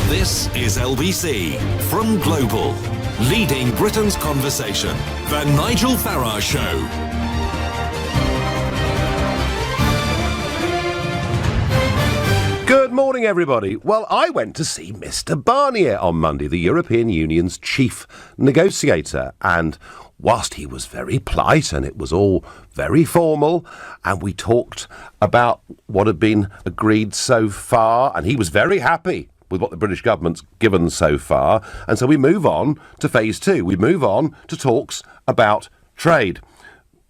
This is LBC from Global, leading Britain's conversation. The Nigel Farage Show. Good morning, everybody. Well, I went to see Mr. Barnier on Monday, the European Union's chief negotiator, and whilst he was very polite and it was all very formal, and we talked about what had been agreed so far, and he was very happy with what the British government's given so far, and so we move on to phase two. We move on to talks about trade.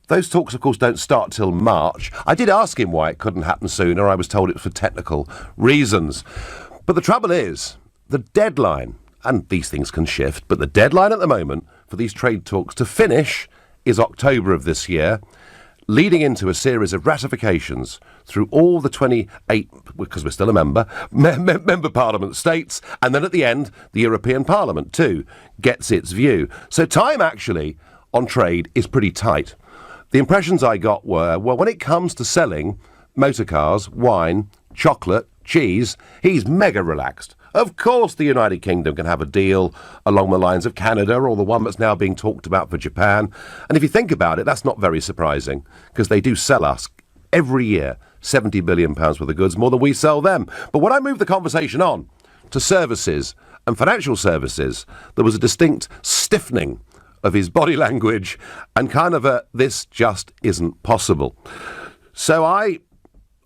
Those talks, of course, don't start till March. I did ask him why it couldn't happen sooner. I was told it was for technical reasons. But the trouble is, the deadline, and these things can shift, but the deadline at the moment for these trade talks to finish is October of this year, leading into a series of ratifications through all the 28, because we're still a member Parliament states, and then at the end, the European Parliament too gets its view. So time actually on trade is pretty tight. The impressions I got were, well, when it comes to selling motor cars, wine, chocolate, cheese, he's mega relaxed. Of course the United Kingdom can have a deal along the lines of Canada or the one that's now being talked about for Japan. And if you think about it, that's not very surprising, because they do sell us every year £70 billion worth of goods, more than we sell them. But when I moved the conversation on to services and financial services, there was a distinct stiffening of his body language and kind of a, this just isn't possible. So I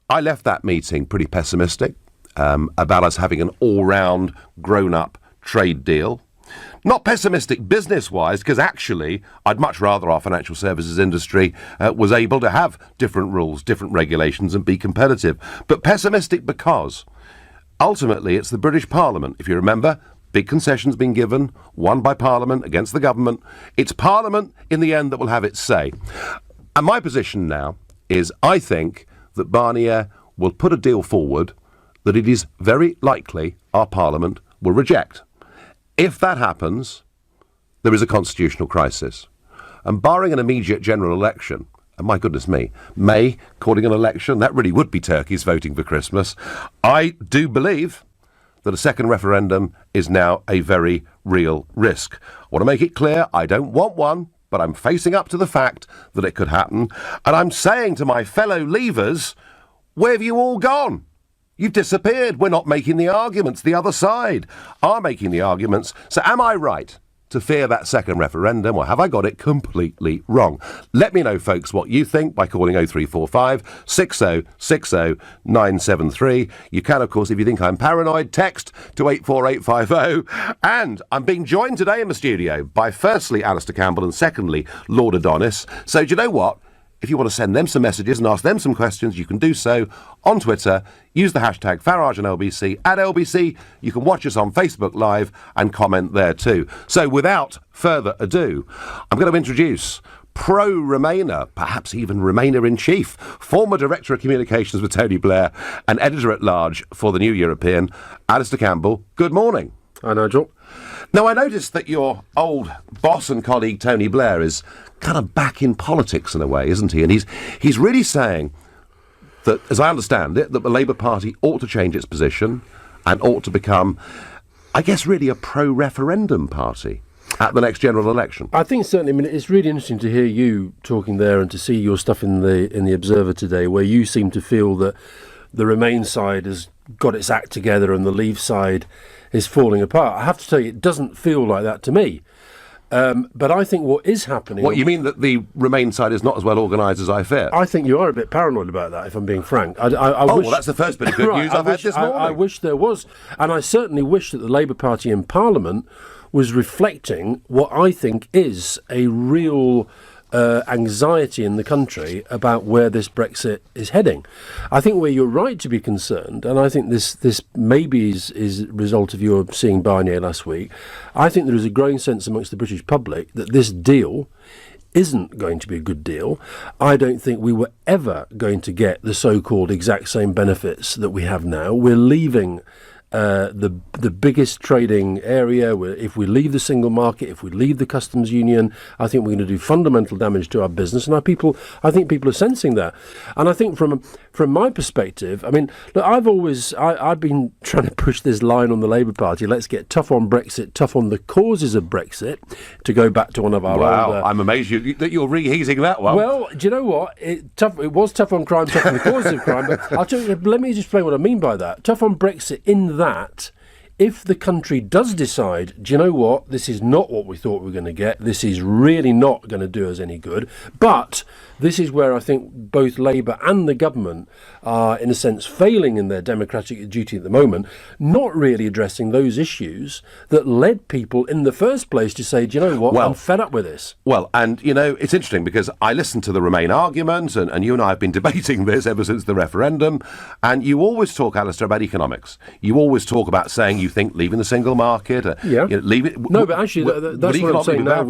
left that meeting pretty pessimistic about us having an all-round grown-up trade deal. Not pessimistic business-wise, because actually I'd much rather our financial services industry was able to have different rules, different regulations and be competitive. But pessimistic because ultimately it's the British Parliament, if you remember. Big concessions being given, won by Parliament against the government. It's Parliament in the end that will have its say. And my position now is I think that Barnier will put a deal forward that it is very likely our Parliament will reject. If that happens, there is a constitutional crisis. And barring an immediate general election, and my goodness me, May calling an election, that really would be turkeys voting for Christmas, I do believe that a second referendum is now a very real risk. I want to make it clear, I don't want one, but I'm facing up to the fact that it could happen. And I'm saying to my fellow Leavers, where have you all gone? You've disappeared. We're not making the arguments. The other side are making the arguments. So am I right to fear that second referendum, or have I got it completely wrong? Let me know, folks, what you think by calling 0345 6060 973. You can, of course, if you think I'm paranoid, text to 84850. And I'm being joined today in the studio by firstly Alistair Campbell and secondly Lord Adonis. So do you know what? If you want to send them some messages and ask them some questions, you can do so on Twitter. Use the hashtag Farage and LBC at LBC. You can watch us on Facebook Live and comment there too. So without further ado, I'm going to introduce pro-Remainer, perhaps even Remainer-in-Chief, former Director of Communications with Tony Blair and Editor-at-Large for the New European, Alistair Campbell. Good morning. Hi, Nigel. Now, I noticed that your old boss and colleague Tony Blair is kind of back in politics in a way, isn't he? And he's really saying that, as I understand it, that the Labour Party ought to change its position and ought to become, I guess, really a pro-referendum party at the next general election. I think certainly, I mean, it's really interesting to hear you talking there and to see your stuff in the Observer today, where you seem to feel that the Remain side has got its act together and the Leave side is falling apart. I have to tell you, it doesn't feel like that to me. But I think what is happening... What, you mean that the Remain side is not as well organised as I fear? I think you are a bit paranoid about that, if I'm being frank. I wish, well, that's the first bit of good news I've had this morning. I wish there was. And I certainly wish that the Labour Party in Parliament was reflecting what I think is a real anxiety in the country about where this Brexit is heading. I think where you're right to be concerned, and I think this maybe is a result of your seeing Barnier last week, I think there is a growing sense amongst the British public that this deal isn't going to be a good deal. I don't think we were ever going to get the so-called exact same benefits that we have now. We're leaving the biggest trading area. If we leave the single market, if we leave the customs union, I think we're going to do fundamental damage to our business. And I think people are sensing that. And I think from my perspective, I mean, look, I've been trying to push this line on the Labour Party. Let's get tough on Brexit, tough on the causes of Brexit, to go back to one of our Wow, I'm amazed that you're reheating that one. Well, do you know what? It was tough on crime, tough on the causes of crime. But I'll tell you, let me just explain what I mean by that. Tough on Brexit in that, if the country does decide, do you know what, this is not what we thought we were going to get, this is really not going to do us any good, but this is where I think both Labour and the government are, in a sense, failing in their democratic duty at the moment, not really addressing those issues that led people in the first place to say, do you know what, I'm fed up with this. Well, and, you know, it's interesting because I listened to the Remain argument, and you and I have been debating this ever since the referendum, and you always talk, Alistair, about economics. You always talk about saying you think leaving the single market, leave it. No, but actually, that's what I'm saying now.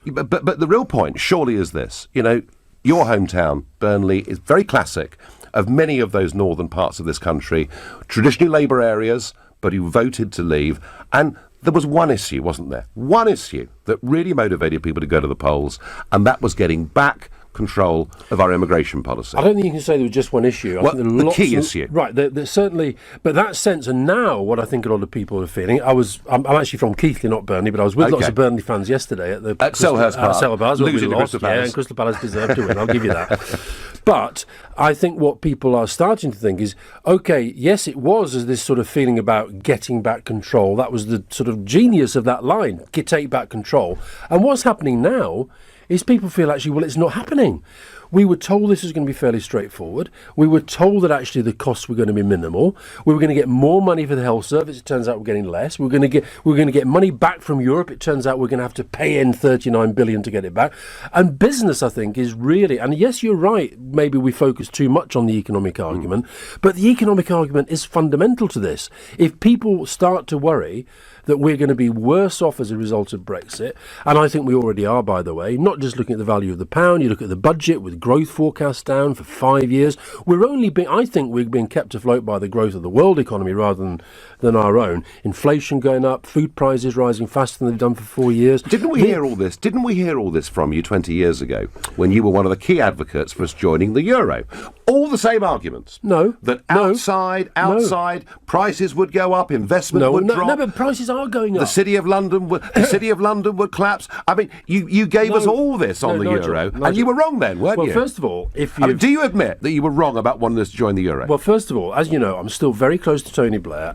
But the real point, surely, is this. You know, your hometown, Burnley, is very classic of many of those northern parts of this country, traditionally Labour areas, but who voted to leave. And there was one issue, wasn't there? One issue that really motivated people to go to the polls, and that was getting back control of our immigration policy. I don't think you can say there was just one issue. Well, the key issue. Right, there's certainly, but that sense, and now what I think a lot of people are feeling, I'm actually from Keighley, not Burnley, but I was with lots of Burnley fans yesterday at Selhurst Park, losing to Crystal Palace. Yeah, and Crystal Palace deserved to win, I'll give you that. But I think what people are starting to think is, OK, yes, it was as this sort of feeling about getting back control. That was the sort of genius of that line, take back control. And what's happening now is people feel actually, well, it's not happening. We were told this was going to be fairly straightforward. We were told that actually the costs were going to be minimal. We were going to get more money for the health service. It turns out we're getting less. We're going to get money back from Europe. It turns out we're going to have to pay in 39 billion to get it back. And business, I think, is really, and yes, you're right, maybe we focus too much on the economic argument, but the economic argument is fundamental to this. If people start to worry that we're going to be worse off as a result of Brexit, and I think we already are, by the way, not just looking at the value of the pound, you look at the budget with growth forecast down for 5 years. I think we're being kept afloat by the growth of the world economy rather than our own. Inflation going up, food prices rising faster than they've done for 4 years. Didn't we hear all this? Didn't we hear all this from you 20 years ago when you were one of the key advocates for us joining the euro? All the same arguments. No. That outside, prices would go up, investment would drop. No, but prices are going up. The City of London would collapse. I mean, you gave us all this on the euro, and you were wrong then, weren't you? Well, first of all, do you admit that you were wrong about wanting us to join the euro? Well, first of all, as you know, I'm still very close to Tony Blair,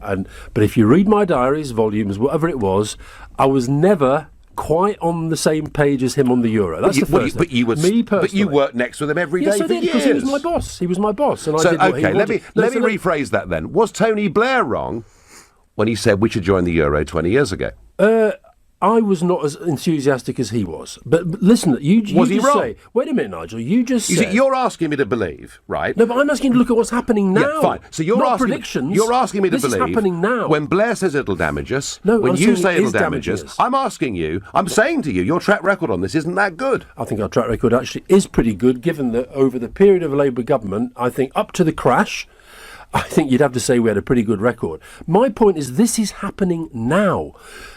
but if you read my diaries, volumes, whatever it was, I was never quite on the same page as him on the euro. That's the first thing. But you worked next with him every day for years. Because he was my boss. He was my boss, and I did what he wanted. Let me rephrase that then. Was Tony Blair wrong when he said we should join the euro 20 years ago? I was not as enthusiastic as he was. But listen, you was he just wrong? say, wait a minute, Nigel, you just said... You're asking me to believe, right? No, but I'm asking you to look at what's happening now. Yeah, fine. So you're not asking predictions. You're asking me to believe... This is happening now. When Blair says it'll damage us, no, when you say it'll damage us, us, I'm saying to you, your track record on this isn't that good. I think our track record actually is pretty good, given that over the period of a Labour government, I think up to the crash, I think you'd have to say we had a pretty good record. My point is this is happening now.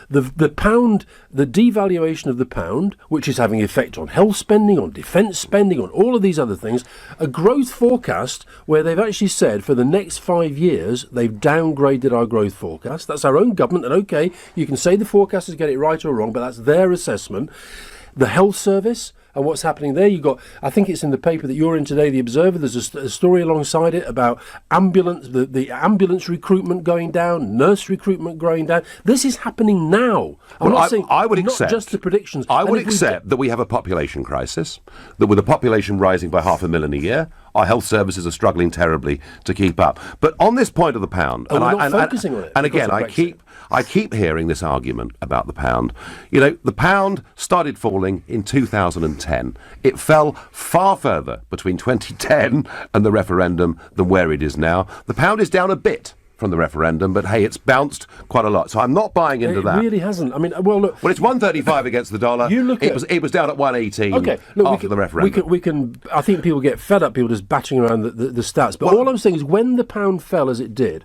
The pound, the devaluation of the pound, which is having effect on health spending, on defence spending, on all of these other things, a growth forecast where they've actually said for the next 5 years they've downgraded our growth forecast. That's our own government, and OK, you can say the forecasters get it right or wrong, but that's their assessment. The health service... And what's happening there? I think it's in the paper that you're in today, The Observer. There's a story alongside it about the ambulance recruitment going down, nurse recruitment going down. This is happening now. I would accept, not just the predictions. I would accept that we have a population crisis, that with the population rising by 500,000 a year, our health services are struggling terribly to keep up. But on this point of the pound, we're not focusing on it. And again, I keep hearing this argument about the pound. You know, the pound started falling in 2010. It fell far further between 2010 and the referendum than where it is now. The pound is down a bit from the referendum, but hey, it's bounced quite a lot. So I'm not buying into that. It really hasn't. I mean, well, look. Well, it's 135 against the dollar. It was down at 118 after the referendum. We can. I think people get fed up, people just batching around the stats. But all I'm saying is when the pound fell as it did,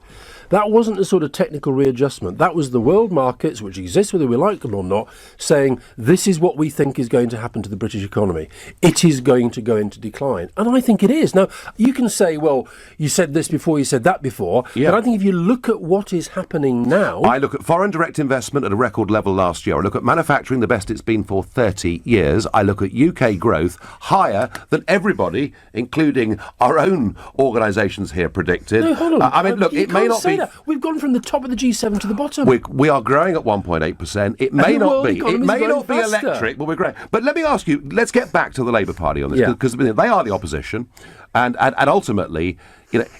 That wasn't a sort of technical readjustment. That was the world markets, which exist whether we like them or not, saying this is what we think is going to happen to the British economy. It is going to go into decline. And I think it is. Now, you can say, well, you said this before, you said that before. Yeah. But I think if you look at what is happening now... I look at foreign direct investment at a record level last year. I look at manufacturing, the best it's been for 30 years. I look at UK growth higher than everybody, including our own organisations here, predicted. No, hold on. I mean, look, You it may can't not say be... that. We've gone from the top of the G7 to the bottom. We are growing at 1.8%. It may the not world be. It economy's may growing not be faster. electric, but we're growing. But let me ask you, let's get back to the Labour Party on this, Yeah. because they are the opposition. And ultimately,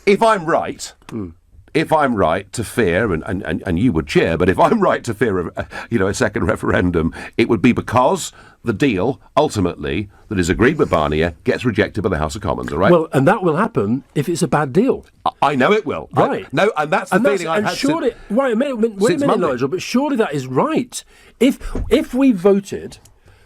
if I'm right... If I'm right to fear, and you would cheer, but if I'm right to fear a second referendum, it would be because the deal, ultimately, that is agreed with Barnier, gets rejected by the House of Commons, all right? Well, and that will happen if it's a bad deal. I know it will. Right. And that's the feeling I've had surely, wait a minute, Monday. Nigel, but surely that is right. If we voted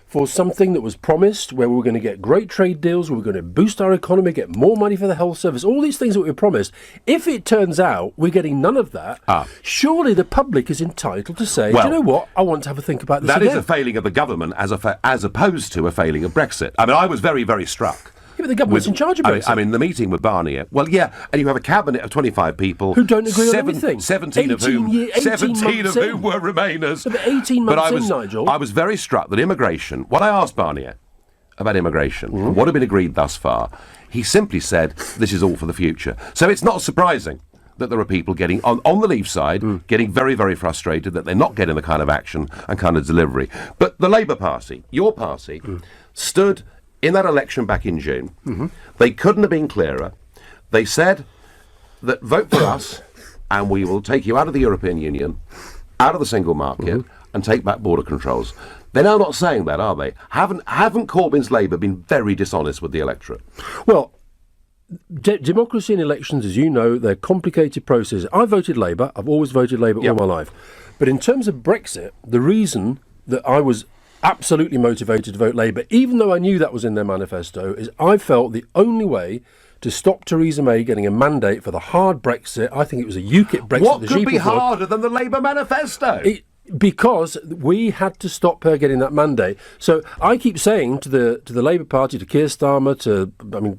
for something that was promised, where we were going to get great trade deals, we were going to boost our economy, get more money for the health service, all these things that we were promised, if it turns out we're getting none of that, surely the public is entitled to say, do you know what, I want to have a think about this That again. is a failing of the government as opposed to a failing of Brexit. I mean, I was very, very struck. Yeah, but the government's in charge of Brexit. I mean, the meeting with Barnier. Well, yeah, and you have a cabinet of 25 people who don't agree on everything. 17 of whom were Remainers. So 18 months Nigel. I was very struck that immigration. When I asked Barnier about immigration, and what had been agreed thus far, he simply said, "This is all for the future." So it's not surprising that there are people getting on the Leave side, getting very, very frustrated that they're not getting the kind of action and kind of delivery. But the Labour Party, your party, stood in that election back in June. They couldn't have been clearer. They said that vote for us and we will take you out of the European Union, out of the single market, and take back border controls. They're now not saying that, are they? Haven't Corbyn's Labour been very dishonest with the electorate? Well, democracy in elections, as you know, they're complicated processes. I voted Labour. I've always voted Labour all my life. But in terms of Brexit, the reason that I was absolutely motivated to vote Labour, even though I knew that was in their manifesto, is I felt the only way to stop Theresa May getting a mandate for the hard Brexit, I think it was a UKIP Brexit. What could be harder than the Labour manifesto? Because we had to stop her getting that mandate. So I keep saying to the Labour Party, to Keir Starmer,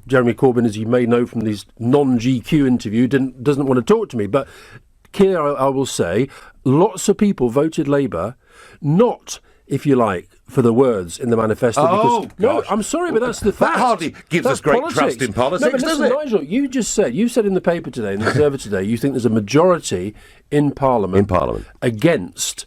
Jeremy Corbyn, as you may know from these non-GQ interview, doesn't want to talk to me. But Keir, I will say, lots of people voted Labour, not, if you like, for the words in the manifesto. No, I'm sorry, but that's the fact. That hardly gives us great trust in politics, does it? Nigel, you said in the paper today, in the Observer today, you think there's a majority in Parliament against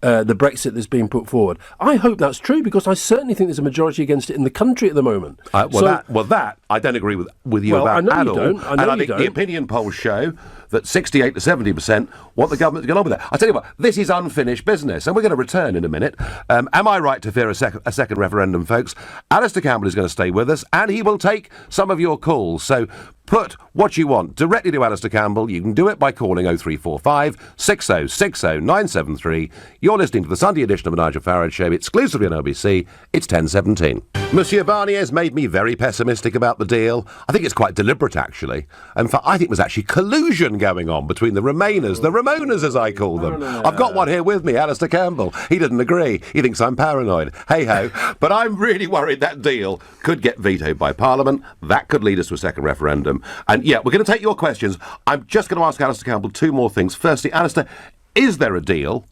the Brexit that's being put forward. I hope that's true, because I certainly think there's a majority against it in the country at the moment. That I don't agree with you about at all. I think the opinion polls show that 68 to 70% want the government to get on with that. I tell you what, this is unfinished business, and we're going to return in a minute. Am I right to fear a second referendum, folks? Alistair Campbell is going to stay with us, and he will take some of your calls. So put what you want directly to Alistair Campbell. You can do it by calling 0345 6060 973. You're listening to the Sunday edition of the Nigel Farage Show, exclusively on LBC. It's 10:17. Monsieur Barnier's made me very pessimistic about the deal. I think it's quite deliberate, actually. In fact, I think there's actually collusion going on between the Remainers, the Ramoners, as I call them. I've got one here with me, Alistair Campbell. He didn't agree. He thinks I'm paranoid. Hey-ho. But I'm really worried that deal could get vetoed by Parliament. That could lead us to a second referendum. And, yeah, we're going to take your questions. I'm just going to ask Alistair Campbell two more things. Firstly, Alistair, is there a deal?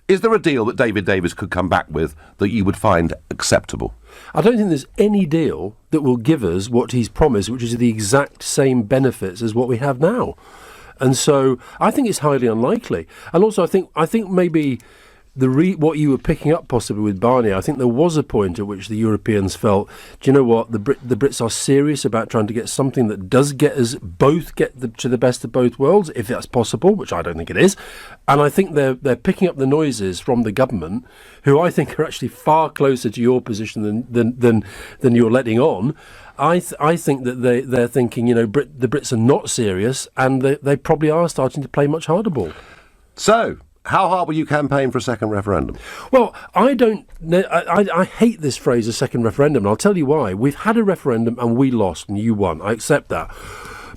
Is there a deal that David Davis could come back with that you would find acceptable? I don't think there's any deal that will give us what he's promised, which is the exact same benefits as what we have now. And so I think it's highly unlikely. And also I think maybe what you were picking up possibly with Barnier, I think there was a point at which the Europeans felt, do you know what, the Brits are serious about trying to get something that does get us both to the best of both worlds, if that's possible, which I don't think it is. And I think they're picking up the noises from the government, who I think are actually far closer to your position than you're letting on. I think that they're thinking, the Brits are not serious, and they probably are starting to play much harder ball. So, how hard will you campaign for a second referendum? Well, I hate this phrase, a second referendum, and I'll tell you why. We've had a referendum and we lost and you won. I accept that.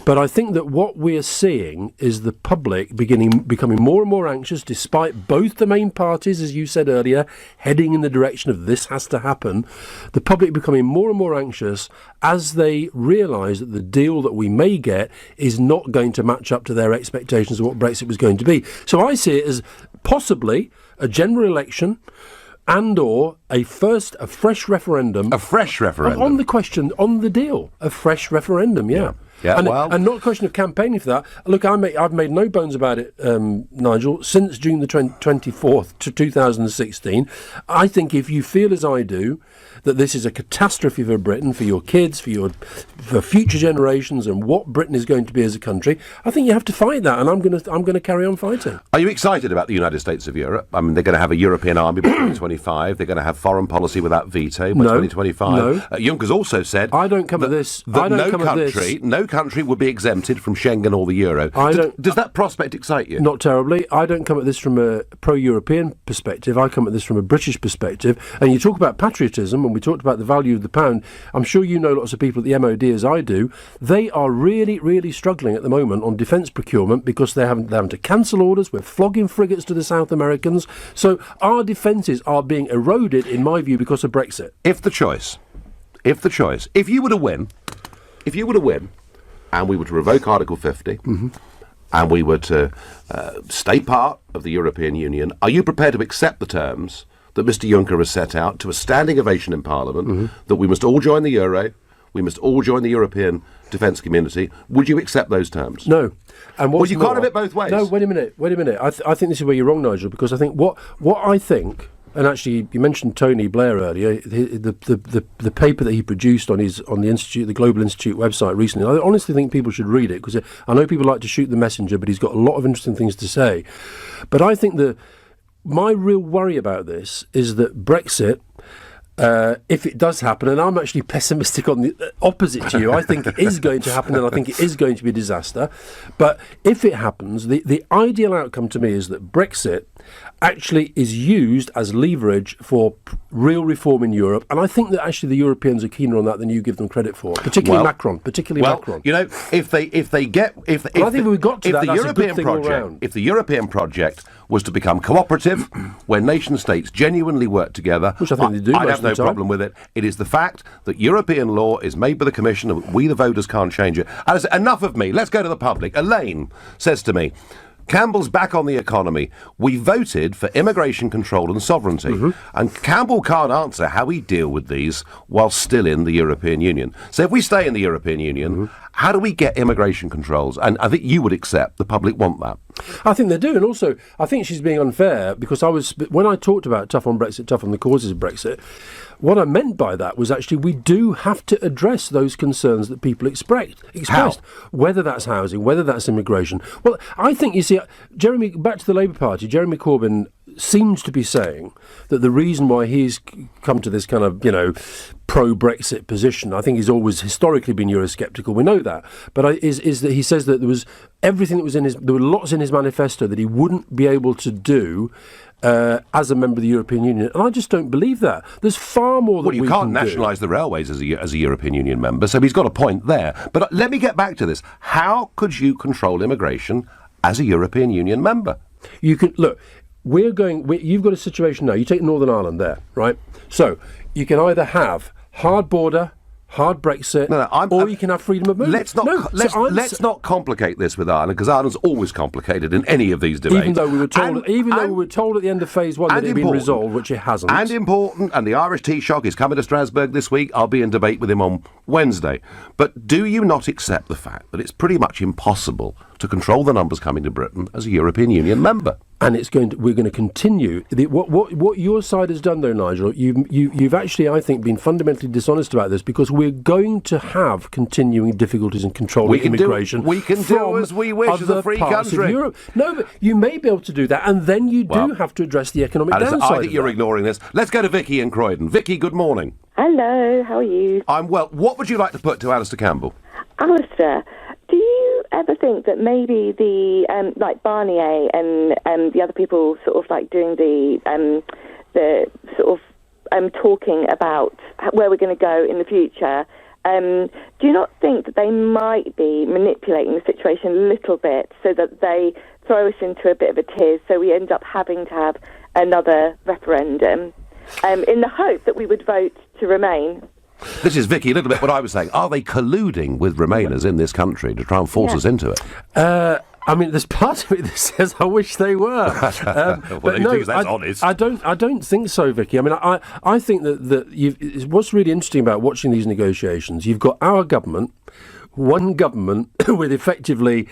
But I think that what we're seeing is the public becoming more and more anxious, despite both the main parties, as you said earlier, heading in the direction of this has to happen. The public becoming more and more anxious as they realise that the deal that we may get is not going to match up to their expectations of what Brexit was going to be. So I see it as possibly a general election and or a fresh referendum. A fresh referendum? On the question, on the deal. A fresh referendum, yeah. Yeah, and not a question of campaigning for that. Look, I've made no bones about it, Nigel, since June the 24th to 2016. I think if you feel as I do, that this is a catastrophe for Britain, for your kids, for future generations, and what Britain is going to be as a country, I think you have to fight that, and I'm going to carry on fighting. Are you excited about the United States of Europe? I mean, they're going to have a European army by 2025. They're going to have foreign policy without veto by 2025. No. Juncker's also said I don't come at this. No country would be exempted from Schengen or the euro. Does that prospect excite you? Not terribly. I don't come at this from a pro-European perspective. I come at this from a British perspective. And you talk about patriotism, and we talked about the value of the pound. I'm sure you know lots of people at the MOD as I do. They are really, really struggling at the moment on defence procurement because they're having to cancel orders. We're flogging frigates to the South Americans. So our defences are being eroded, in my view, because of Brexit. If you were to win, and we were to revoke Article 50, and we were to stay part of the European Union, are you prepared to accept the terms that Mr Juncker has set out to a standing ovation in Parliament, that we must all join the euro, we must all join the European defence community? Would you accept those terms? No. And well, you can't have it both ways. No, wait a minute. I think this is where you're wrong, Nigel, because I think what I think, and actually you mentioned Tony Blair earlier, the paper that he produced on the Global Institute website recently, I honestly think people should read it, because I know people like to shoot the messenger, but he's got a lot of interesting things to say. But I think my real worry about this is that Brexit, if it does happen, and I'm actually pessimistic on the opposite to you, I think it is going to happen, and I think it is going to be a disaster. But if it happens, the ideal outcome to me is that Brexit actually is used as leverage for real reform in Europe, and I think that actually the Europeans are keener on that than you give them credit for, particularly Macron. You know, if the European project was to become cooperative, where nation states genuinely work together, which I think they do, I'd have no problem with it. It is the fact that European law is made by the Commission, and we the voters can't change it. And enough of me. Let's go to the public. Elaine says to me, Campbell's back on the economy. We voted for immigration control and sovereignty. And Campbell can't answer how we deal with these while still in the European Union. So if we stay in the European Union, how do we get immigration controls? And I think you would accept the public want that. I think they do. And also, I think she's being unfair, because when I talked about tough on Brexit, tough on the causes of Brexit, what I meant by that was actually we do have to address those concerns that people expressed. How? Whether that's housing, whether that's immigration. Well, I think, you see, back to the Labour Party, Jeremy Corbyn seems to be saying that the reason why he's come to this kind of, pro-Brexit position, I think he's always historically been Eurosceptical, we know that, but is that he says that there was lots in his manifesto that he wouldn't be able to do as a member of the European Union, and I just don't believe that. There's far more that we can do. Well, you can't nationalise the railways as a European Union member, so he's got a point there. But let me get back to this. How could you control immigration as a European Union member? You can look. You've got a situation now. You take Northern Ireland there, right? So you can either have hard border, hard Brexit, or you can have freedom of movement. Let's not complicate this with Ireland, because Ireland's always complicated in any of these debates. Even though we were told at the end of phase 1 that it had been resolved, which it hasn't. And important, and the Irish Taoiseach is coming to Strasbourg this week. I'll be in debate with him on Wednesday. But do you not accept the fact that it's pretty much impossible to control the numbers coming to Britain as a European Union member? And we're going to continue. What your side has done, though, Nigel, you've actually, I think, been fundamentally dishonest about this, because we're going to have continuing difficulties in controlling immigration. We can do as we wish as a free country. No, but you may be able to do that, and then you do have to address the economic downside. I think you're ignoring this. Let's go to Vicky in Croydon. Vicky, good morning. Hello, how are you? I'm well. What would you like to put to Alistair Campbell? Alistair, do you ever think that maybe the like Barnier and the other people sort of like doing the sort of talking about where we're going to go in the future, do you not think that they might be manipulating the situation a little bit so that they throw us into a bit of a tears, so we end up having to have another referendum in the hope that we would vote to remain? This is, Vicky, a little bit what I was saying. Are they colluding with Remainers in this country to try and force us into it? I mean, there's part of it that says I wish they were. But no, that's honest. I don't think so, Vicky. I mean, I think that what's really interesting about watching these negotiations, you've got our government, one government with effectively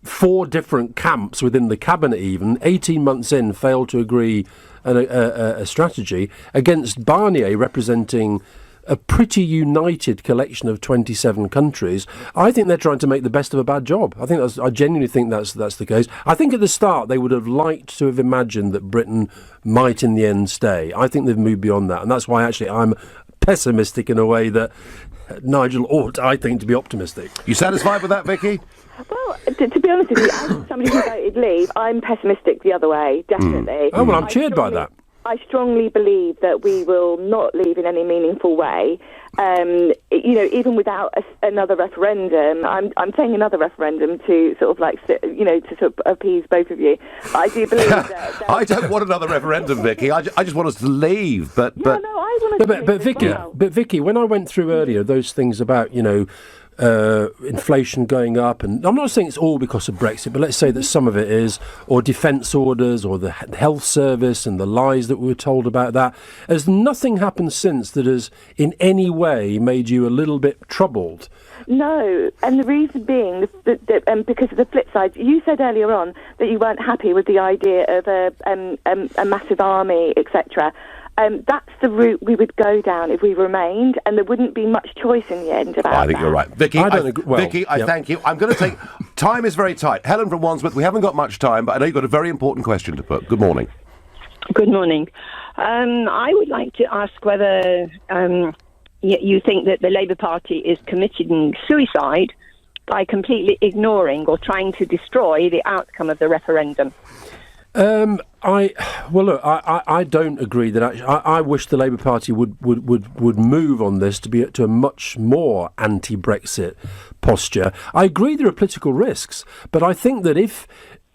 4 different camps within the cabinet, even 18 months in, failed to agree a strategy against Barnier representing a pretty united collection of 27 countries. I think they're trying to make the best of a bad job. I genuinely think that's the case. I think at the start they would have liked to have imagined that Britain might in the end stay. I think they've moved beyond that, and that's why actually I'm pessimistic in a way that Nigel ought, I think, to be optimistic. You satisfied with that, Vicky? Well, to be honest with you, as somebody who voted leave, I'm pessimistic the other way, definitely. Oh, well, I'm cheered by that. I strongly believe that we will not leave in any meaningful way. Even without another referendum, I'm saying another referendum to sort of like, to sort of appease both of you. I do believe that. I don't want another referendum, Vicky. I just want us to leave. But I want us to leave. But Vicky, Vicky, when I went through earlier those things about inflation going up, and I'm not saying it's all because of Brexit, but let's say that some of it is, or defence orders, or the health service, and the lies that we were told about that. Has nothing happened since that has in any way made you a little bit troubled? No, and the reason being that because of the flip side, you said earlier on that you weren't happy with the idea of a massive army, etc. That's the route we would go down if we remained, and there wouldn't be much choice in the end about that. I think you're right. Vicky, I thank you. I'm going to take... Time is very tight. Helen from Wandsworth, we haven't got much time, but I know you've got a very important question to put. Good morning. Good morning. I would like to ask whether you think that the Labour Party is committing suicide by completely ignoring or trying to destroy the outcome of the referendum. I don't agree that. Actually, I wish the Labour Party would move on this to a much more anti-Brexit posture. I agree there are political risks, but I think that if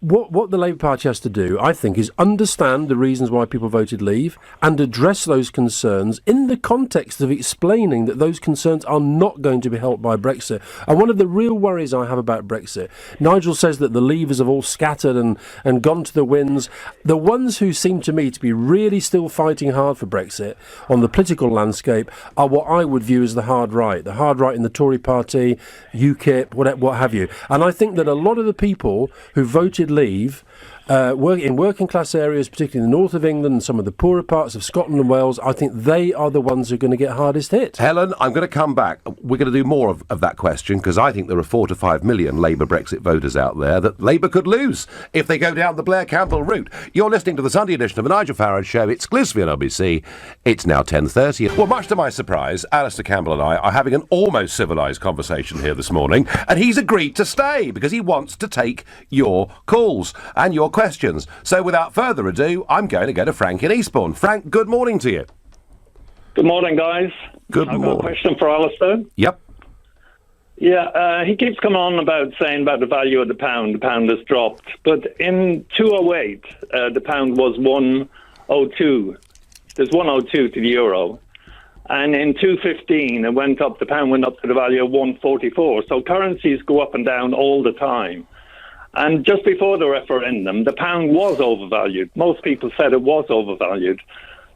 what the Labour Party has to do, I think, is understand the reasons why people voted leave and address those concerns in the context of explaining that those concerns are not going to be helped by Brexit. And one of the real worries I have about Brexit, Nigel says that the leavers have all scattered and gone to the winds. The ones who seem to me to be really still fighting hard for Brexit on the political landscape are what I would view as the hard right in the Tory party, UKIP, what have you. And I think that a lot of the people who voted leave in working class areas, particularly in the north of England and some of the poorer parts of Scotland and Wales, I think they are the ones who are going to get hardest hit. Helen, I'm going to come back. We're going to do more of that question, because I think there are 4 to 5 million Labour Brexit voters out there that Labour could lose if they go down the Blair-Campbell route. You're listening to the Sunday edition of the Nigel Farage Show, exclusively on LBC. It's now 10:30. Well, much to my surprise, Alistair Campbell and I are having an almost civilised conversation here this morning, and he's agreed to stay because he wants to take your calls and your questions. So without further ado, I'm going to go to Frank in Eastbourne. Frank, good morning to you. Good morning, guys. Good morning. I've got a question for Alistair. Yep. Yeah, he keeps coming on saying about the value of the pound. The pound has dropped. But in 2008, the pound was 102. There's 102 to the euro. And in 2015, it went up. The pound went up to the value of 144. So currencies go up and down all the time. And just before the referendum, the pound was overvalued. Most people said it was overvalued.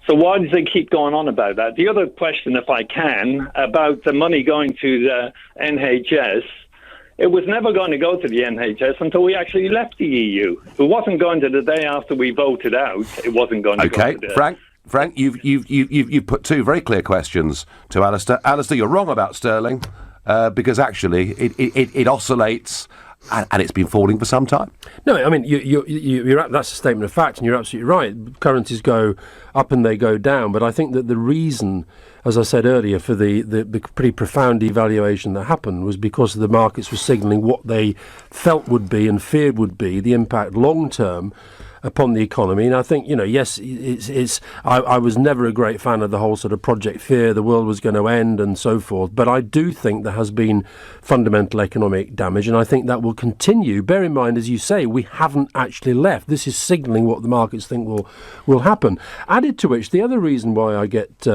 So why does it keep going on about that? The other question, if I can, about the money going to the NHS, it was never going to go to the NHS until we actually left the EU. It wasn't going to the day after we voted out. It wasn't going to go to the... Frank, you've put 2 very clear questions to Alistair. Alistair, you're wrong about sterling, because actually it oscillates. And it's been falling for some time. No, I mean, you're that's a statement of fact, and you're absolutely right. Currencies go up and they go down, but I think that the reason, as I said earlier, for the pretty profound devaluation that happened was because the markets were signalling what they felt would be and feared would be the impact long term upon the economy. And I think, yes, I was never a great fan of the whole sort of Project Fear, the world was going to end and so forth. But I do think there has been fundamental economic damage, and I think that will continue. Bear in mind, as you say, we haven't actually left. This is signalling what the markets think will happen. Added to which, the other reason why I get,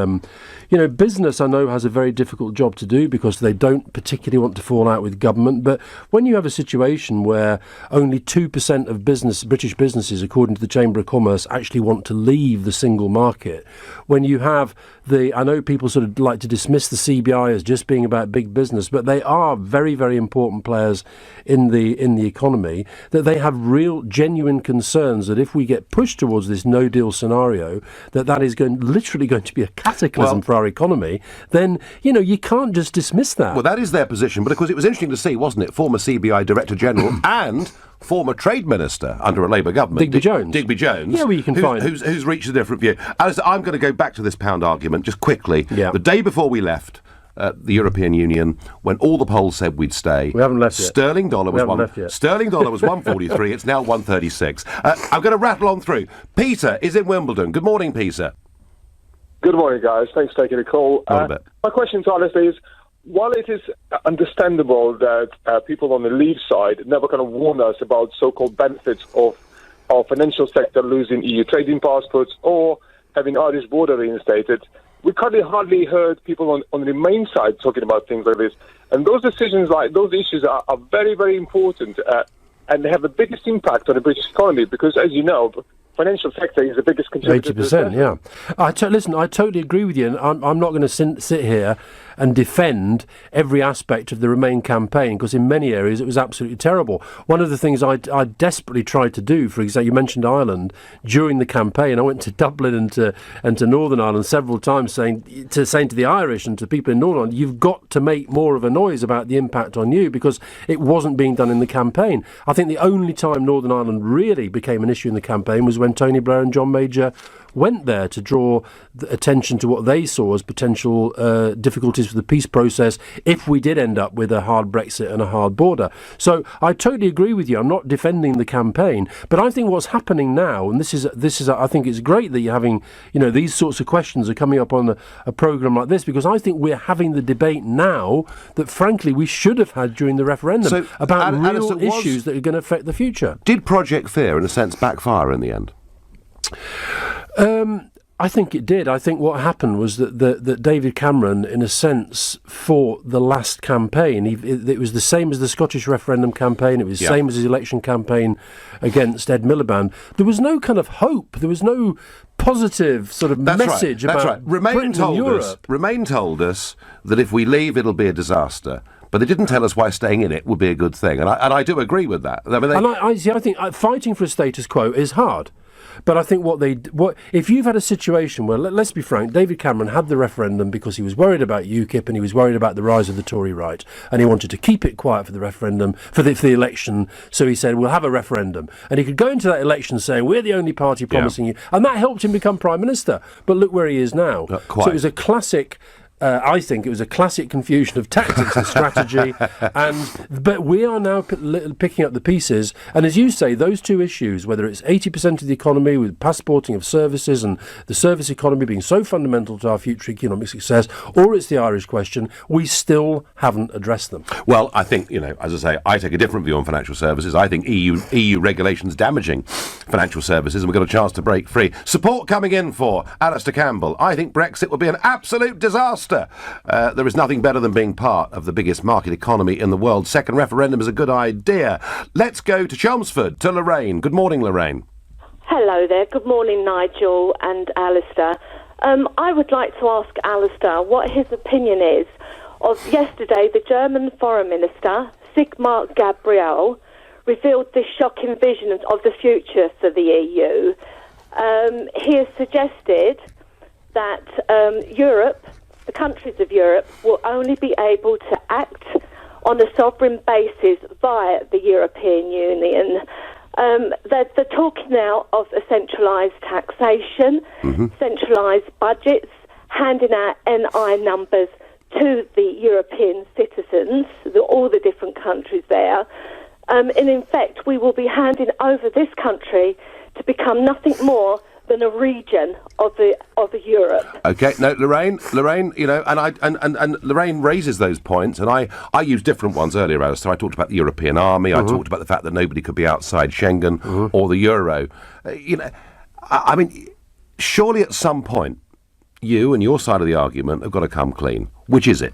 business I know has a very difficult job to do because they don't particularly want to fall out with government. But when you have a situation where only 2% of British businesses, according to the Chamber of Commerce, actually want to leave the single market, when you have I know people sort of like to dismiss the CBI as just being about big business, but they are very, very important players in the economy, that they have real, genuine concerns that if we get pushed towards this no-deal scenario, that is literally going to be a cataclysm for our economy, then, you can't just dismiss that. Well, that is their position, but of course it was interesting to see, wasn't it, former CBI Director General and former Trade Minister under a Labour government, Digby Jones. Yeah, well, you can find who's reached a different view. Alistair, I'm going to go back to this pound argument just quickly. Yeah. The day before we left the European Union, when all the polls said we'd stay, we haven't left yet. Sterling dollar was 143. It's now 136. I'm going to rattle on through. Peter is in Wimbledon. Good morning, Peter. Good morning, guys. Thanks for taking the call. My question to Alistair is, while it is understandable that people on the Leave side never kind of warn us about so-called benefits of our financial sector losing EU trading passports or having Irish border reinstated, we hardly heard people on the Remain side talking about things like this. And those decisions, like those issues, are very, very important and they have the biggest impact on the British economy because, as you know, financial sector is the biggest contributor. 80%, yeah. Listen, I totally agree with you, and I'm not going to sit here and defend every aspect of the Remain campaign, because in many areas it was absolutely terrible. One of the things I desperately tried to do, for example, you mentioned Ireland, during the campaign, I went to Dublin and to Northern Ireland several times saying to the Irish and to people in Northern Ireland, you've got to make more of a noise about the impact on you, because it wasn't being done in the campaign. I think the only time Northern Ireland really became an issue in the campaign was when Tony Blair and John Major went there to draw attention to what they saw as potential difficulties for the peace process if we did end up with a hard Brexit and a hard border. So I totally agree with you. I'm not defending the campaign, but I think what's happening now, and this is I think it's great that you're having, these sorts of questions are coming up on a programme like this, because I think we're having the debate now that frankly we should have had during the referendum about real issues that are going to affect the future. Did Project Fear, in a sense, backfire in the end? I think it did. I think what happened was that David Cameron, in a sense, fought the last campaign. It was the same as the Scottish referendum campaign. It was the same as his election campaign against Ed Miliband. There was no kind of hope. There was no positive sort of message about Britain and Europe. Remain told us that if we leave, it'll be a disaster. But they didn't tell us why staying in it would be a good thing. And I do agree with that. I think fighting for a status quo is hard. But I think if you've had a situation where, let's be frank, David Cameron had the referendum because he was worried about UKIP and he was worried about the rise of the Tory right, and he wanted to keep it quiet for the referendum, for the election, so he said, we'll have a referendum. And he could go into that election saying, we're the only party promising you, and that helped him become Prime Minister. But look where he is now. So it was a classic... I think it was a classic confusion of tactics and strategy, but we are now picking up the pieces. And as you say, those two issues, whether it's 80% of the economy with passporting of services and the service economy being so fundamental to our future economic success, or it's the Irish question, we still haven't addressed them. Well, I think, as I say, I take a different view on financial services. I think EU regulations damaging financial services, and we've got a chance to break free. Support coming in for Alistair Campbell. I think Brexit would be an absolute disaster. There is nothing better than being part of the biggest market economy in the world. Second referendum is a good idea. Let's go to Chelmsford, to Lorraine. Good morning, Lorraine. Hello there. Good morning, Nigel and Alistair. I would like to ask Alistair what his opinion is of yesterday the German Foreign Minister, Sigmar Gabriel, revealed this shocking vision of the future for the EU. He has suggested that Europe, the countries of Europe, will only be able to act on a sovereign basis via the European Union. They're talking now of a centralised taxation, centralised budgets, handing out NI numbers to the European citizens, all the different countries there. And in fact, we will be handing over this country to to become nothing more than a region of Europe. Okay, no, Lorraine, you know, and Lorraine raises those points, and I used different ones earlier, Alistair. I talked about the European army, I talked about the fact that nobody could be outside Schengen or the euro. You know, I mean, surely at some point, you and your side of the argument have got to come clean. Which is it?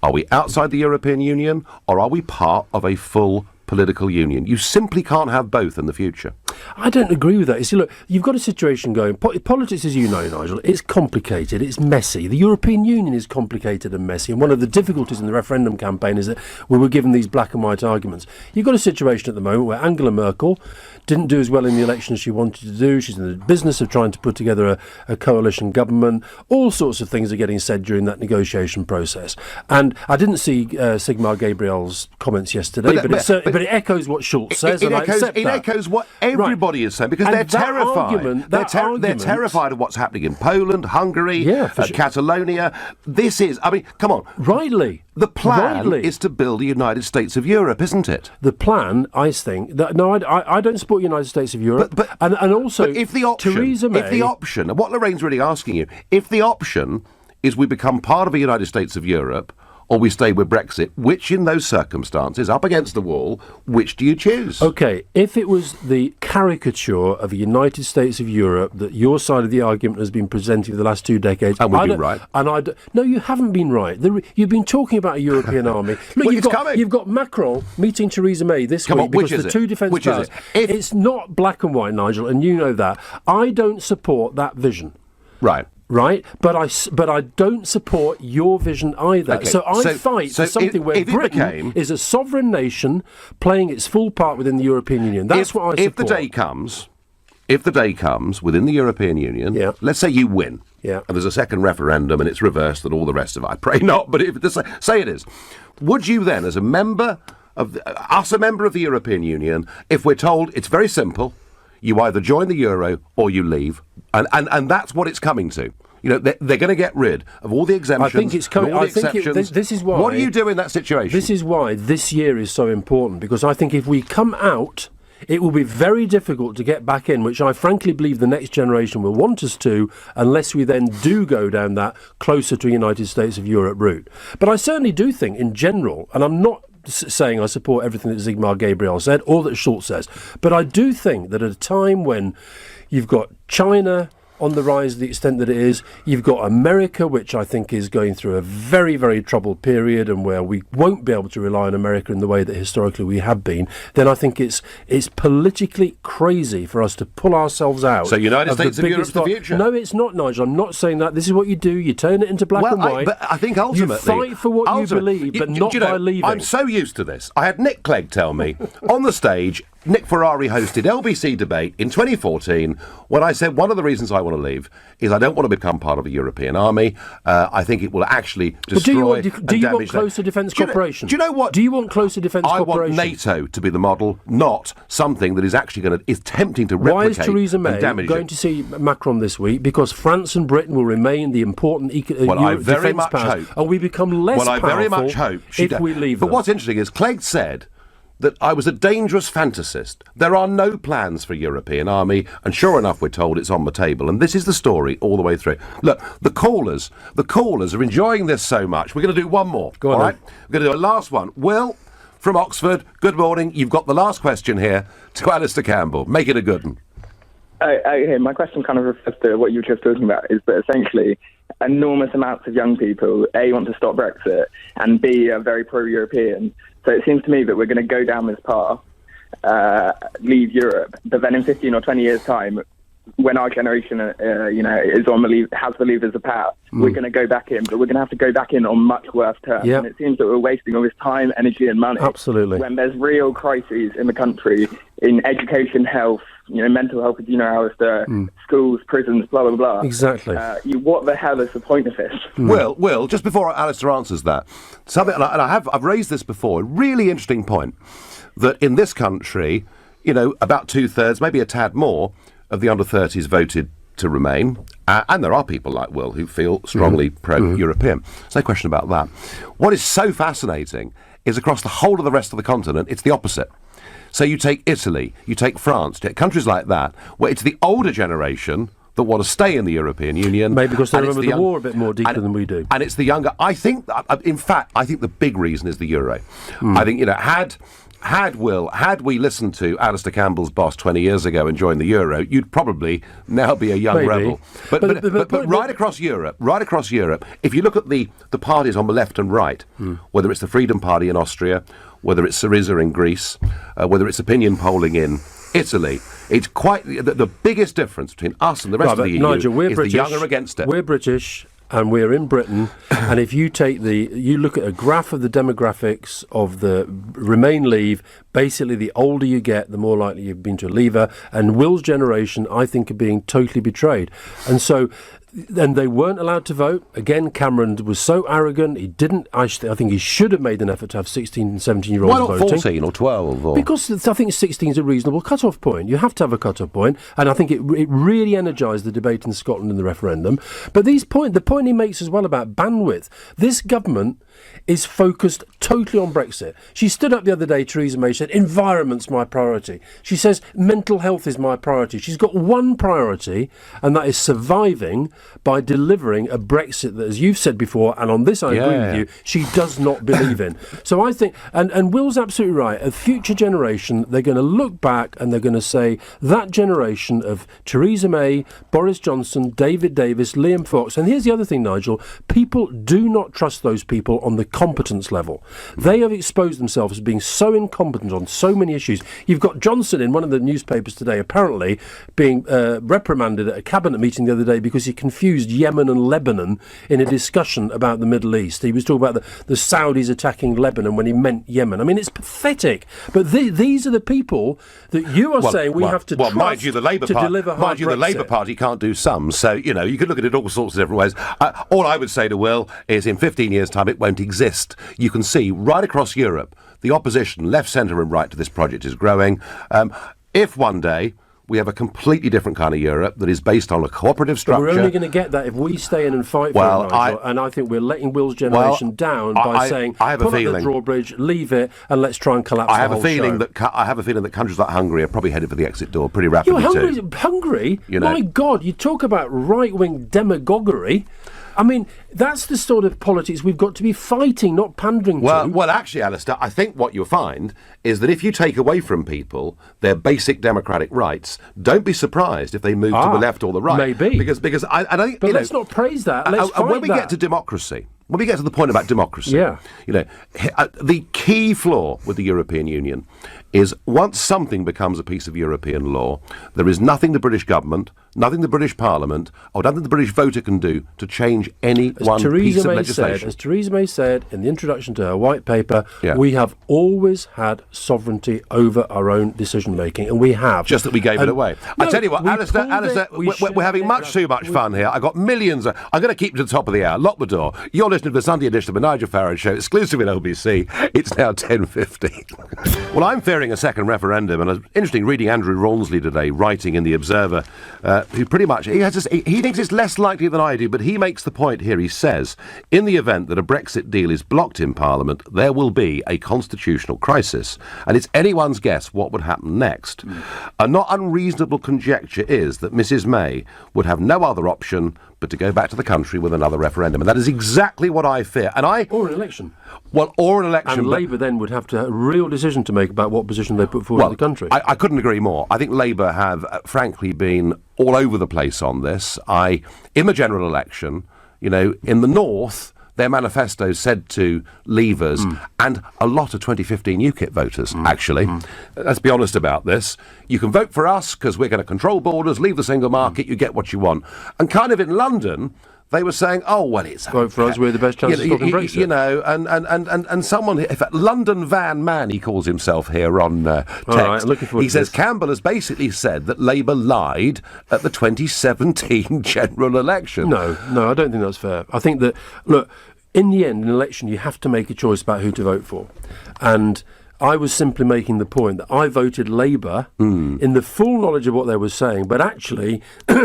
Are we outside the European Union, or are we part of a full political union? You simply can't have both in the future. I don't agree with that. You see, look, you've got a situation going. Politics, as you know, Nigel, it's complicated, it's messy. The European Union is complicated and messy, and one of the difficulties in the referendum campaign is that we were given these black and white arguments. You've got a situation at the moment where Angela Merkel didn't do as well in the election as she wanted to do. She's in the business of trying to put together a coalition government. All sorts of things are getting said during that negotiation process. And I didn't see Sigmar Gabriel's comments yesterday, but it echoes what Schulz says, and I accept that. It echoes what everybody is saying, because they're terrified. They're terrified of what's happening in Poland, Hungary, Catalonia. This is, I mean, come on. Rightly. The plan is to build a United States of Europe, isn't it? The plan, I think, I don't support United States of Europe, and also, but if the option, Theresa May, and what Lorraine's really asking you, if the option is we become part of a United States of Europe, or we stay with Brexit, which in those circumstances, up against the wall, which do you choose? OK, if it was the caricature of a United States of Europe that your side of the argument has been presenting for the last 2 decades... And we've been right. No, you haven't been right. You've been talking about a European army. Look, you've got Macron meeting Theresa May this week because the two defence powers... It's not black and white, Nigel, and you know that. I don't support that vision. Right, but I don't support your vision either. Okay. So I fight for something where Britain is a sovereign nation playing its full part within the European Union. That's what I support. If the day comes within the European Union, let's say you win, and there's a second referendum and it's reversed and all the rest of it. I pray not, but say it is. Would you then, as a member of the European Union, if we're told it's very simple, you either join the euro or you leave, and that's what it's coming to. You know, they're going to get rid of all the exemptions. I think it's coming. This is why. What do you do in that situation? This is why this year is so important, because I think if we come out, it will be very difficult to get back in, which I frankly believe the next generation will want us to, unless we then do go down that closer to United States of Europe route. But I certainly do think, in general, and I'm not saying I support everything that Sigmar Gabriel said or that Schulz says, but I do think that at a time when you've got China on the rise to the extent that it is, you've got America, which I think is going through a very, very troubled period, and where we won't be able to rely on America in the way that historically we have been, then I think it's politically crazy for us to pull ourselves out. So United States of Europe's the future? No, it's not, Nigel. I'm not saying that. This is what you do. You turn it into black and white. But I think ultimately... You fight for what you believe, but not by leaving. I'm so used to this. I had Nick Clegg tell me, on the stage... Nick Ferrari hosted LBC Debate in 2014 when I said one of the reasons I want to leave is I don't want to become part of a European army. I think it will actually destroy do you want closer defence cooperation? Do you know what? Do you want closer defence cooperation? I want NATO to be the model, not something that is actually is tempting to replicate. Why is Theresa May going to see Macron this week? Because France and Britain will remain the important defence powers, and we become less powerful I very much hope if we leave them. But what's interesting is Clegg said that I was a dangerous fantasist. There are no plans for a European army, and sure enough, we're told it's on the table. And this is the story all the way through. Look, the callers are enjoying this so much. We're going to do one more. Go on, all right? We're going to do a last one. Will from Oxford, good morning. You've got the last question here to Alistair Campbell. Make it a good one. Okay, my question kind of refers to what you were just talking about, is that essentially enormous amounts of young people, A, want to stop Brexit, and B, are very pro-European. So it seems to me that we're going to go down this path, leave Europe, but then in 15 or 20 years' time, when our generation, is on has the levers of power, we're going to go back in, but we're going to have to go back in on much worse terms. Yep. And it seems that we're wasting all this time, energy, and money. Absolutely. When there's real crises in the country, in education, health, mental health, Alistair, schools, prisons, blah, blah, blah. Exactly. What the hell is the point of this? Well, just before Alistair answers that, I've raised this before, a really interesting point, that in this country, about 2/3, maybe a tad more, of the under-30s voted to remain, and there are people like Will who feel strongly pro-European. There's no question about that. What is so fascinating is across the whole of the rest of the continent, it's the opposite. So you take Italy, you take France, you take countries like that, where it's the older generation that want to stay in the European Union. Maybe because they remember the war a bit more deeply than we do. And it's the younger. I think, in fact, I think the big reason is the euro. I think, had we listened to Alistair Campbell's boss 20 years ago and joined the euro, you'd probably now be a young rebel. But right across Europe, if you look at the parties on the left and right, whether it's the Freedom Party in Austria, whether it's Syriza in Greece, whether it's opinion polling in Italy, it's quite the biggest difference between us and the rest of the EU. Nigel, is British, the young are against it. We're British. And we're in Britain, and if you look at a graph of the demographics of the Remain Leave, basically the older you get, the more likely you've been to a Leaver. And Will's generation, I think, are being totally betrayed. And so, and they weren't allowed to vote. Again, Cameron was so arrogant. He didn't. I think he should have made an effort to have 16 and 17-year-olds voting. Why not 14 or 12? Because I think 16 is a reasonable cut-off point. You have to have a cut-off point, and I think it really energised the debate in Scotland in the referendum. But the point he makes as well about bandwidth, this government is focused totally on Brexit. She stood up the other day, Theresa May said, environment's my priority. She says, mental health is my priority. She's got one priority, and that is surviving by delivering a Brexit that, as you've said before, and on this I agree with you, she does not believe in. So I think, and Will's absolutely right, a future generation, they're going to look back and they're going to say, that generation of Theresa May, Boris Johnson, David Davis, Liam Fox, and here's the other thing, Nigel, people do not trust those people on the competence level. They have exposed themselves as being so incompetent on so many issues. You've got Johnson in one of the newspapers today apparently being reprimanded at a cabinet meeting the other day because he confused Yemen and Lebanon in a discussion about the Middle East. He was talking about the Saudis attacking Lebanon when he meant Yemen. I mean, it's pathetic. But these are the people that you are saying we have to trust mind you, the Labour to deliver hard Brexit. The Labour Party can't do some. So, you could look at it all sorts of different ways. All I would say to Will is in 15 years' time it won't exist. You can see right across Europe the opposition, left, centre and right to this project is growing. If one day we have a completely different kind of Europe that is based on a cooperative structure. But we're only going to get that if we stay in and fight for it, Nigel. And I think we're letting Will's generation down by saying, put up the drawbridge, leave it, and let's try and collapse the whole show. I have a feeling that countries like Hungary are probably headed for the exit door pretty rapidly Hungary? My God, you talk about right-wing demagoguery. I mean, that's the sort of politics we've got to be fighting, not pandering to. Well, actually, Alistair, I think what you'll find is that if you take away from people their basic democratic rights, don't be surprised if they move to the left or the right. Maybe. Because I think... But let's not praise that. Let's fight when we get to democracy, when we get to the point about democracy, the key flaw with the European Union is once something becomes a piece of European law, there is nothing the British government, nothing the British Parliament, or nothing the British voter can do to change any piece of legislation. As Theresa May said in the introduction to her white paper, we have always had sovereignty over our own decision-making, and we have. Just that we gave it away. I tell you what, Alistair, we're having much too much fun here. I've got millions. I'm going to keep to the top of the hour. Lock the door. You're listening to the Sunday edition of the Nigel Farage Show, exclusive in LBC. It's now 10:50. Well, I'm fearing a second referendum, and it's interesting reading Andrew Rawnsley today, writing in The Observer, who pretty much, he thinks it's less likely than I do, but he makes the point here. He says, in the event that a Brexit deal is blocked in Parliament, there will be a constitutional crisis, and it's anyone's guess what would happen next. A not unreasonable conjecture is that Mrs May would have no other option but to go back to the country with another referendum. And that is exactly what I fear. Or an election. Well, or an election. And Labour then would have to have a real decision to make about what position they put forward to the country. I couldn't agree more. I think Labour have, frankly, been all over the place on this. In the general election, in the north, their manifesto said to Leavers and a lot of 2015 UKIP voters, actually, let's be honest about this, you can vote for us because we're going to control borders, leave the single market, you get what you want. And kind of in London, they were saying, it's... Vote for us, we're the best chance of stopping Brexit. And someone, in fact, London Van Man, he calls himself here on text. All right, looking forward he says Campbell has basically said that Labour lied at the 2017 general election. No, I don't think that's fair. I think that, look, in the end, in an election, you have to make a choice about who to vote for. And I was simply making the point that I voted Labour in the full knowledge of what they were saying, but actually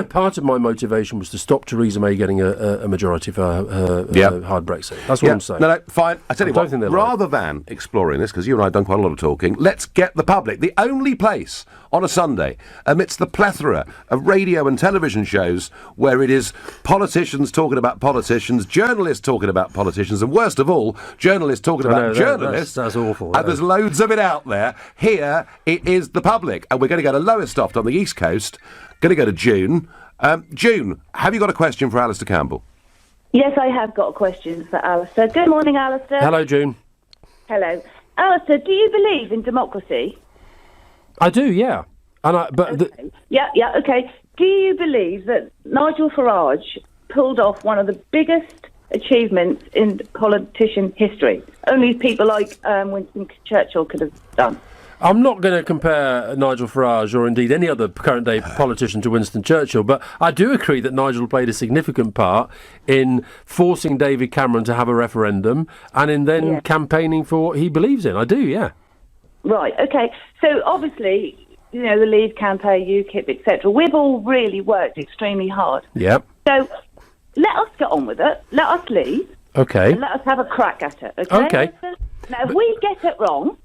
part of my motivation was to stop Theresa May getting a majority for hard Brexit. That's what I'm saying. No, fine. I tell you what, rather than exploring this, because you and I have done quite a lot of talking, let's get the public, the only place on a Sunday, amidst the plethora of radio and television shows where it is politicians talking about politicians, journalists talking about politicians, and worst of all, journalists talking about journalists. That's awful. And there's loads of it out there. Here, it is the public. And we're going to go to Lowestoft on the East Coast. Going to go to June. June, have you got a question for Alistair Campbell? Yes, I have got a question for Alistair. Good morning, Alistair. Hello, June. Hello. Alistair, do you believe in democracy? I do, yeah. Okay. Okay. Do you believe that Nigel Farage pulled off one of the biggest achievements in politician history? Only people like Winston Churchill could have done. I'm not going to compare Nigel Farage or indeed any other current-day politician to Winston Churchill, but I do agree that Nigel played a significant part in forcing David Cameron to have a referendum and in then campaigning for what he believes in. I do, yeah. Right, OK. So, obviously, you know, the Leave campaign, UKIP, etc., we've all really worked extremely hard. Yep. So, let us get on with it. Let us leave. OK. And let us have a crack at it, OK? OK. Now, if we get it wrong,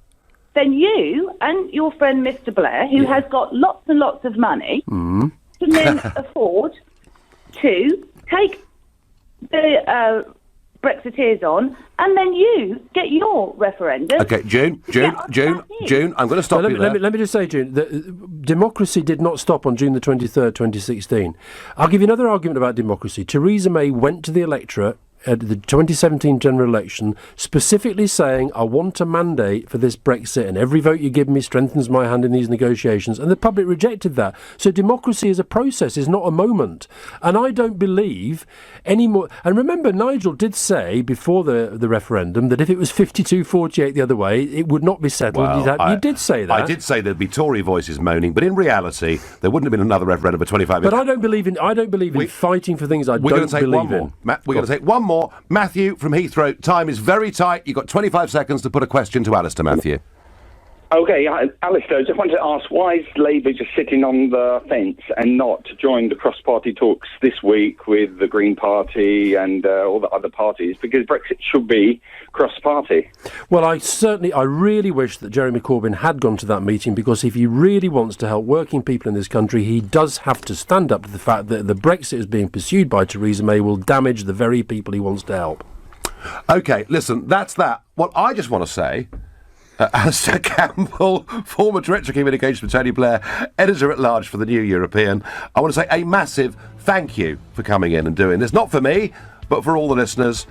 then you and your friend Mr. Blair, who has got lots and lots of money, can then afford to take the Brexiteers on, and then you get your referendum. OK, June, I'm going to stop you there. Let me just say, June, that democracy did not stop on June the 23rd, 2016. I'll give you another argument about democracy. Theresa May went to the electorate at the 2017 general election, specifically saying, I want a mandate for this Brexit, and every vote you give me strengthens my hand in these negotiations, and the public rejected that. So democracy is a process, is not a moment. And I don't believe any more. And remember, Nigel did say before the referendum that if it was 52-48 the other way, it would not be settled. Well, you did say that. I did say there'd be Tory voices moaning, but in reality, there wouldn't have been another referendum for 25 years. But I don't believe in fighting for things I don't believe in. We're going to take one more. Matthew from Heathrow, time is very tight. You've got 25 seconds to put a question to Alistair, Matthew. OK, Alistair, I just wanted to ask, why is Labour just sitting on the fence and not join the cross-party talks this week with the Green Party and all the other parties? Because Brexit should be cross-party. Well, I really wish that Jeremy Corbyn had gone to that meeting, because if he really wants to help working people in this country, he does have to stand up to the fact that the Brexit is being pursued by Theresa May will damage the very people he wants to help. OK, listen, that's that. What I just want to say... Alistair Campbell, former Director of Communications for Tony Blair, Editor-at-Large for the New European. I want to say a massive thank you for coming in and doing this. Not for me, but for all the listeners.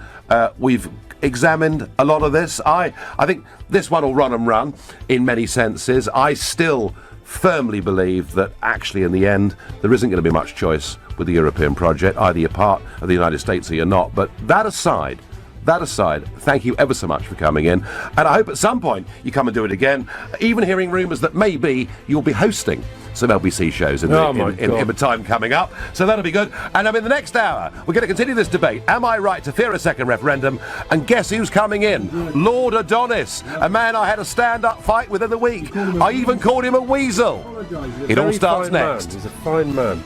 We've examined a lot of this. I think this one will run and run in many senses. I still firmly believe that actually in the end there isn't going to be much choice with the European project. Either you're part of the United States or you're not. But that aside, thank you ever so much for coming in. And I hope at some point you come and do it again. Even hearing rumours that maybe you'll be hosting some LBC shows in the time coming up. So that'll be good. And in the next hour, we're going to continue this debate. Am I right to fear a second referendum? And guess who's coming in? Lord Adonis, a man I had a stand-up fight with in the week. I even called him a weasel. It all starts next. He's a fine man.